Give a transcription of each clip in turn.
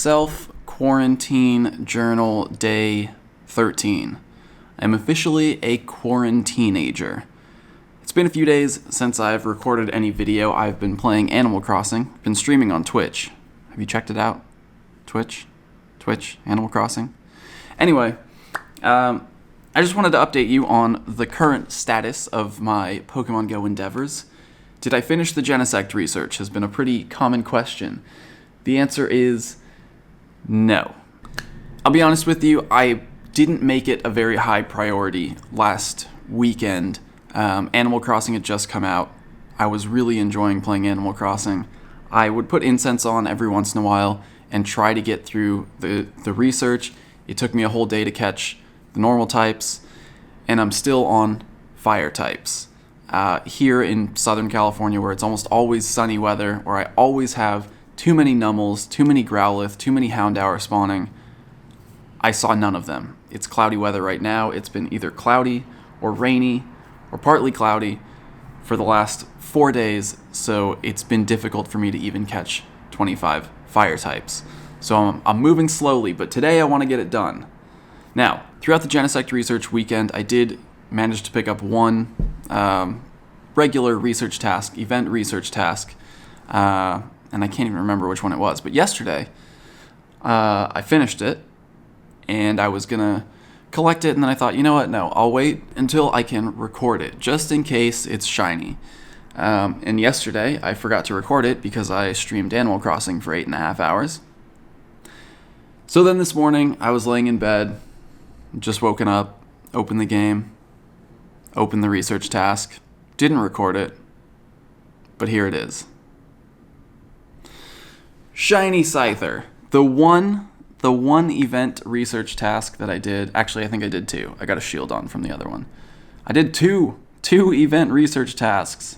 Self-quarantine journal day 13. I'm officially a quarantine-ager. It's been a few days since I've recorded any video. I've been playing Animal Crossing, been streaming on Twitch. Have you checked it out? Twitch, Animal Crossing. Anyway, I just wanted to update you on the current status of my Pokemon GO endeavors. Did I finish the Genesect research? Has been a pretty common question. The answer is no. I'll be honest with you, I didn't make it a very high priority last weekend. Animal Crossing had just come out. I was really enjoying playing Animal Crossing. I would put incense on every once in a while and try to get through the research. It took me a whole day to catch the normal types, and I'm still on fire types. Here in Southern California, where it's almost always sunny weather, where I always have too many Nummels, too many Growlithe, too many Houndour spawning, I saw none of them. It's cloudy weather right now. It's been either cloudy or rainy or partly cloudy for the last 4 days, so it's been difficult for me to even catch 25 fire types. So I'm moving slowly, but today I want to get it done. Now, throughout the Genesect research weekend, I did manage to pick up one regular research task, event research task, and I can't even remember which one it was. But yesterday, I finished it, and I was going to collect it, and then I thought, you know what, no, I'll wait until I can record it, just in case it's shiny. And yesterday, I forgot to record it because I streamed Animal Crossing for 8.5 hours. So then this morning, I was laying in bed, just woken up, opened the game, opened the research task, didn't record it, but here it is. Shiny Scyther, the one event research task that I did. Actually, I think I did two. I got a shield on from the other one. I did two event research tasks.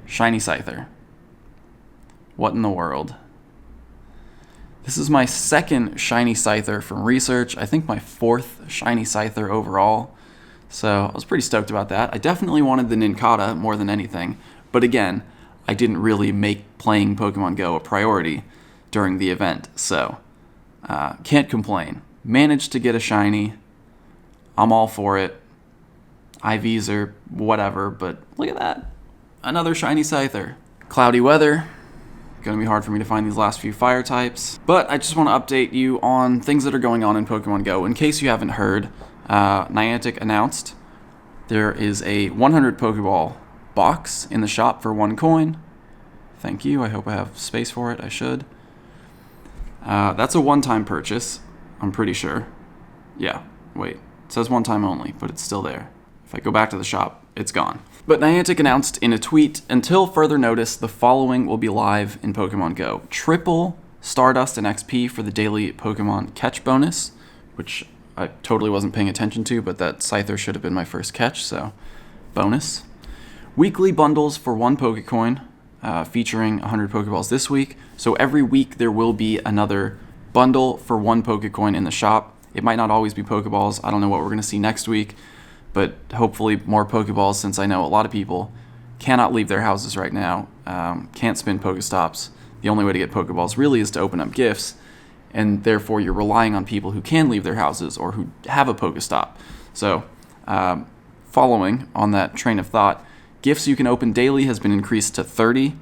Shiny Scyther. What in the world? This is my second Shiny Scyther from research. I think my fourth Shiny Scyther overall. So I was pretty stoked about that. I definitely wanted the Nincada more than anything. But again, I didn't really make playing Pokemon Go a priority during the event. So can't complain. Managed to get a shiny. I'm all for it. IVs or whatever, but look at that. Another Shiny Scyther. Cloudy weather. Going to be hard for me to find these last few fire types. But I just want to update you on things that are going on in Pokemon Go. In case you haven't heard, Niantic announced there is a 100 Pokeball box in the shop for 1 coin. Thank you. I hope I have space for it. I should. That's a one-time purchase, I'm pretty sure. Yeah, wait. It says one time only, but it's still there. If I go back to the shop, it's gone. But Niantic announced in a tweet, until further notice, the following will be live in Pokemon Go. Triple Stardust and XP for the daily Pokemon catch bonus, which I totally wasn't paying attention to, but that Scyther should have been my first catch, so bonus. Weekly bundles for 1 Pokecoin, featuring 100 Pokeballs this week. So every week there will be another bundle for 1 Pokecoin in the shop. It might not always be Pokeballs. I don't know what we're going to see next week, but hopefully more Pokeballs, since I know a lot of people cannot leave their houses right now, can't spin Pokestops. The only way to get Pokeballs really is to open up gifts, and therefore you're relying on people who can leave their houses or who have a Pokestop. So following on that train of thought, gifts you can open daily has been increased to 30,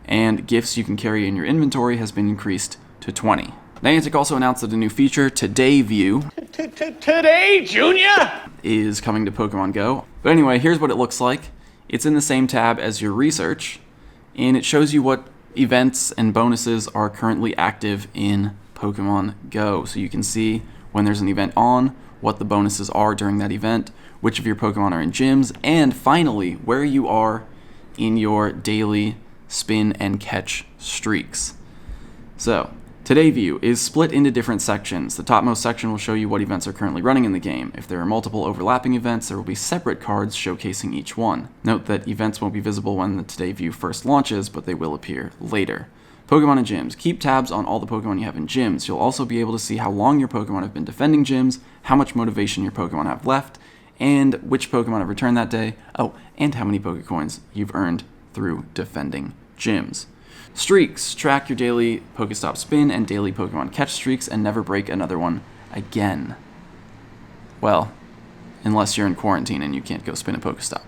and gifts you can carry in your inventory has been increased to 20. Niantic also announced that a new feature, Today View, Today, Junior, is coming to Pokemon Go. But anyway, here's what it looks like. It's in the same tab as your research, and it shows you what events and bonuses are currently active in Pokemon Go. So you can see when there's an event on, what the bonuses are during that event, which of your Pokemon are in gyms, and finally, where you are in your daily spin and catch streaks. So, Today View is split into different sections. The topmost section will show you what events are currently running in the game. If there are multiple overlapping events, there will be separate cards showcasing each one. Note that events won't be visible when the Today View first launches, but they will appear later. Pokemon and gyms. Keep tabs on all the Pokemon you have in gyms. You'll also be able to see how long your Pokemon have been defending gyms, how much motivation your Pokemon have left, and which Pokemon have returned that day. Oh, and how many Pokecoins you've earned through defending gyms. Streaks. Track your daily Pokestop spin and daily Pokemon catch streaks and never break another one again. Well, unless you're in quarantine and you can't go spin a Pokestop.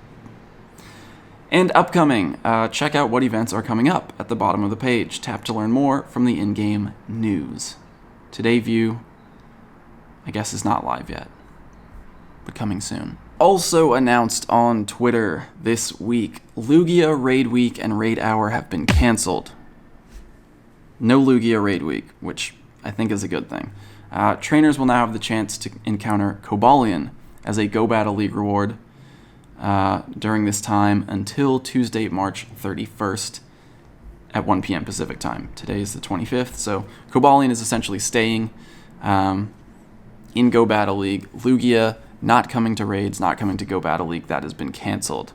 And upcoming. Check out what events are coming up at the bottom of the page. Tap to learn more from the in-game news. Today View, I guess, is not live yet, but coming soon. Also announced on Twitter this week, Lugia Raid Week and Raid Hour have been canceled. No Lugia Raid Week, which I think is a good thing. Trainers will now have the chance to encounter Cobalion as a Go Battle League reward during this time until Tuesday, March 31st at 1 p.m. Pacific time. Today is the 25th, so Cobalion is essentially staying in Go Battle League. Lugia not coming to raids, not coming to Go Battle League. That has been canceled.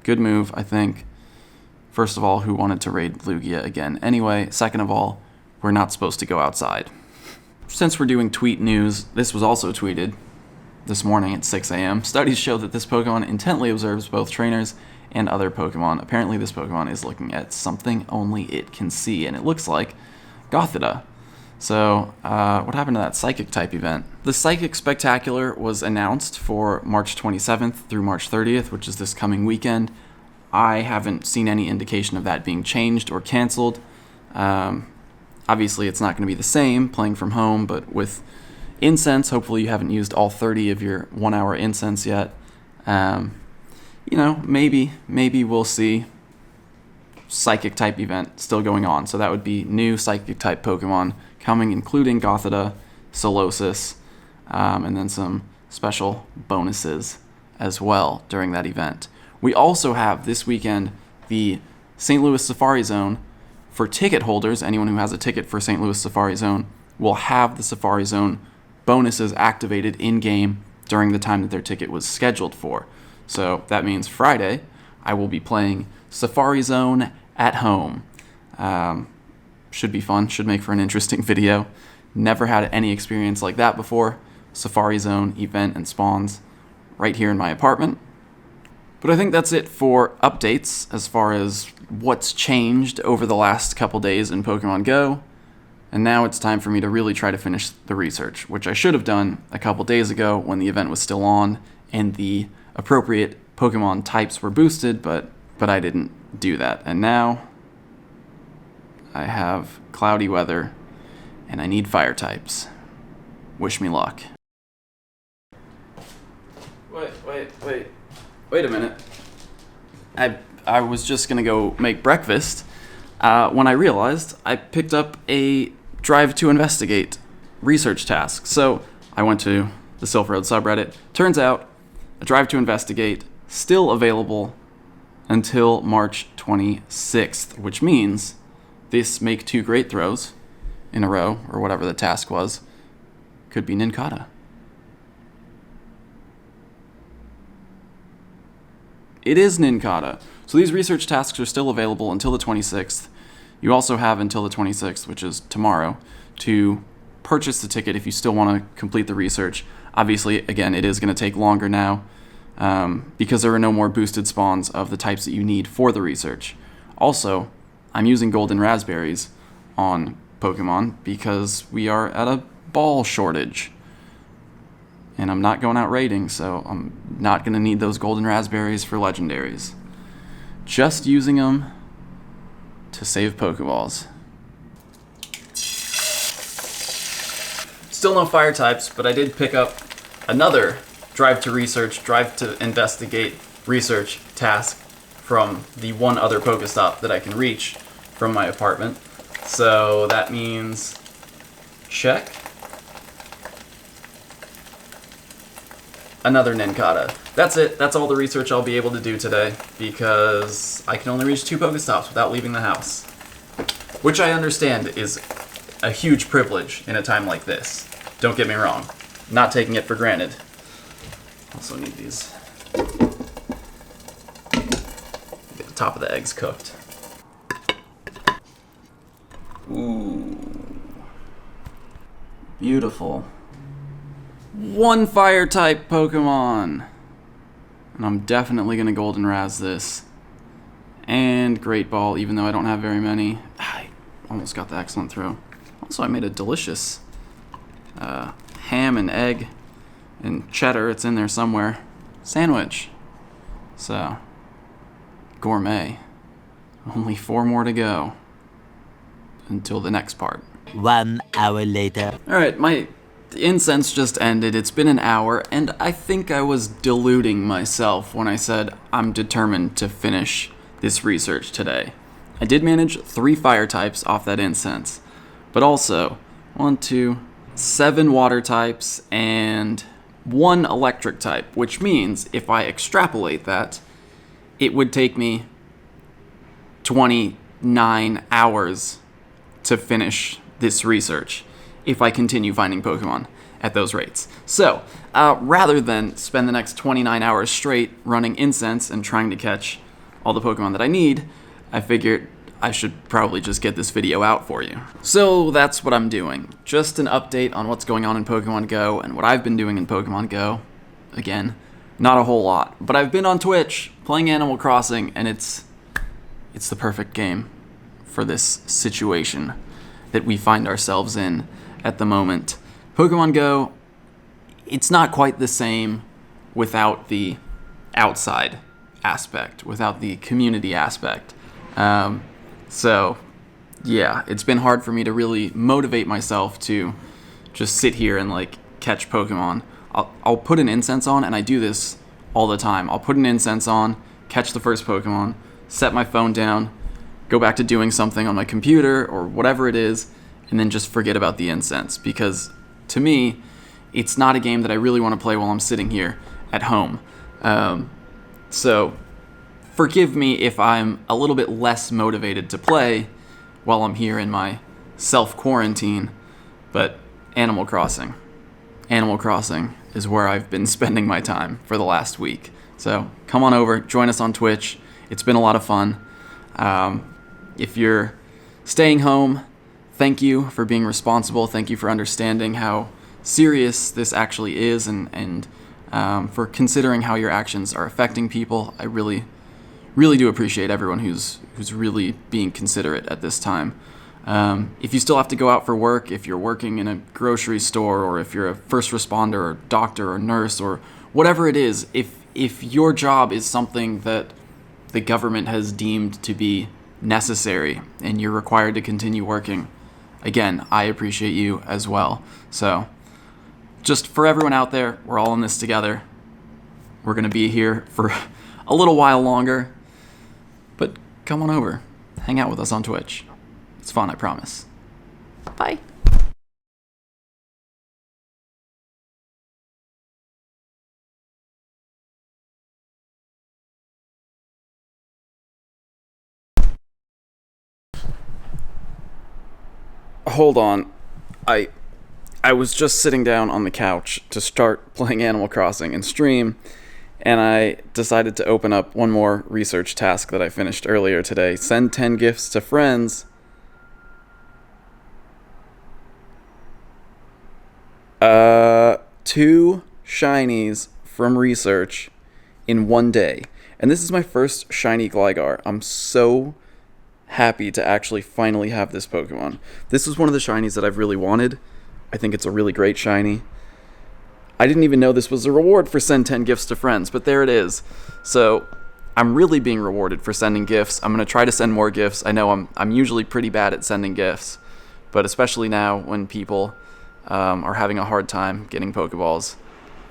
Good move, I think. First of all, who wanted to raid Lugia again anyway? Second of all, we're not supposed to go outside. Since we're doing tweet news, this was also tweeted this morning at 6 a.m. Studies show that this Pokemon intently observes both trainers and other Pokemon. Apparently this Pokemon is looking at something only it can see, and it looks like Gothita. So, what happened to that Psychic type event? The Psychic Spectacular was announced for March 27th through March 30th, which is this coming weekend. I haven't seen any indication of that being changed or canceled. Obviously, it's not going to be the same playing from home, but with incense, hopefully you haven't used all 30 of your 1 hour incense yet. Maybe we'll see Psychic type event still going on. So that would be new Psychic type Pokemon coming, including Gothita, Solosis, and then some special bonuses as well during that event. We also have this weekend the St. Louis Safari Zone for ticket holders. Anyone who has a ticket for St. Louis Safari Zone will have the Safari Zone bonuses activated in-game during the time that their ticket was scheduled for. So that means Friday, I will be playing Safari Zone at home. Should be fun, should make for an interesting video. Never had any experience like that before. Safari Zone event and spawns right here in my apartment. But I think that's it for updates as far as what's changed over the last couple days in Pokemon Go. And now it's time for me to really try to finish the research, which I should have done a couple days ago when the event was still on and the appropriate Pokemon types were boosted, but I didn't do that. And now I have cloudy weather and I need fire types. Wish me luck. Wait a minute. I was just gonna go make breakfast when I realized I picked up a Drive to Investigate research task. So I went to the Silph Road subreddit. Turns out a Drive to Investigate still available until March 26th, which means this make 2 great throws in a row, or whatever the task was, could be Nincada. It is Nincada. So these research tasks are still available until the 26th. You also have until the 26th, which is tomorrow, to purchase the ticket if you still want to complete the research. Obviously, again, it is going to take longer now because there are no more boosted spawns of the types that you need for the research. Also, I'm using golden raspberries on Pokemon because we are at a ball shortage. And I'm not going out raiding, so I'm not going to need those golden raspberries for legendaries. Just using them to save Pokeballs. Still no fire types, but I did pick up another Drive to Investigate research task from the one other Pokestop that I can reach from my apartment. So that means check. Another Nincada. That's it. That's all the research I'll be able to do today because I can only reach 2 Pokestops without leaving the house. Which I understand is a huge privilege in a time like this. Don't get me wrong. Not taking it for granted. Also need these. Get the top of the eggs cooked. Ooh. Beautiful. 1 fire type Pokemon. And I'm definitely going to Golden Raz this. and Great Ball, even though I don't have very many. I almost got the excellent throw. Also, I made a delicious ham and egg and cheddar, it's in there somewhere, sandwich. So, gourmet. Only 4 more to go until the next part. 1 hour later. Alright, my incense just ended. It's been an hour, and I think I was deluding myself when I said I'm determined to finish this research today. I did manage 3 fire types off that incense, but also 7 water types and 1 electric type, which means if I extrapolate that, it would take me 29 hours to finish this research if I continue finding Pokemon at those rates. So, rather than spend the next 29 hours straight running incense and trying to catch all the Pokemon that I need, I figured I should probably just get this video out for you. So that's what I'm doing. Just an update on what's going on in Pokemon Go and what I've been doing in Pokemon Go. Again, not a whole lot, but I've been on Twitch playing Animal Crossing, and it's the perfect game for this situation that we find ourselves in at the moment. Pokemon Go, it's not quite the same without the outside aspect, without the community aspect. So, yeah, it's been hard for me to really motivate myself to just sit here and, like, catch Pokemon. I'll put an incense on, and I do this all the time. I'll put an incense on, catch the first Pokemon, set my phone down, go back to doing something on my computer or whatever it is, and then just forget about the incense. Because, to me, it's not a game that I really want to play while I'm sitting here at home. So, forgive me if I'm a little bit less motivated to play while I'm here in my self-quarantine, but Animal Crossing is where I've been spending my time for the last week. So come on over, join us on Twitch. It's been a lot of fun. If you're staying home, thank you for being responsible. Thank you for understanding how serious this actually is, and for considering how your actions are affecting people. I really do appreciate everyone who's really being considerate at this time. If you still have to go out for work, if you're working in a grocery store, or if you're a first responder or doctor or nurse or whatever it is, if your job is something that the government has deemed to be necessary and you're required to continue working, again, I appreciate you as well. So, just for everyone out there, we're all in this together. We're going to be here for a little while longer, but come on over, hang out with us on Twitch. It's fun, I promise. Bye. Hold on. I was just sitting down on the couch to start playing Animal Crossing and stream, and I decided to open up one more research task that I finished earlier today. Send 10 gifts to friends. 2 shinies from research in 1 day. And this is my first shiny Gligar. I'm so happy to actually finally have this Pokemon. This is one of the shinies that I've really wanted. I think it's a really great shiny. I didn't even know this was a reward for send 10 gifts to friends, but there it is. So I'm really being rewarded for sending gifts. I'm going to try to send more gifts. I know I'm usually pretty bad at sending gifts, but especially now when people are having a hard time getting Pokeballs,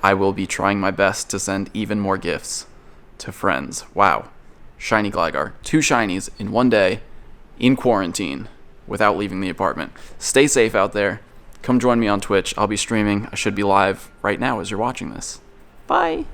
I will be trying my best to send even more gifts to friends. Wow. Shiny Gligar. 2 shinies in 1 day in quarantine without leaving the apartment. Stay safe out there. Come join me on Twitch. I'll be streaming. I should be live right now as you're watching this. Bye.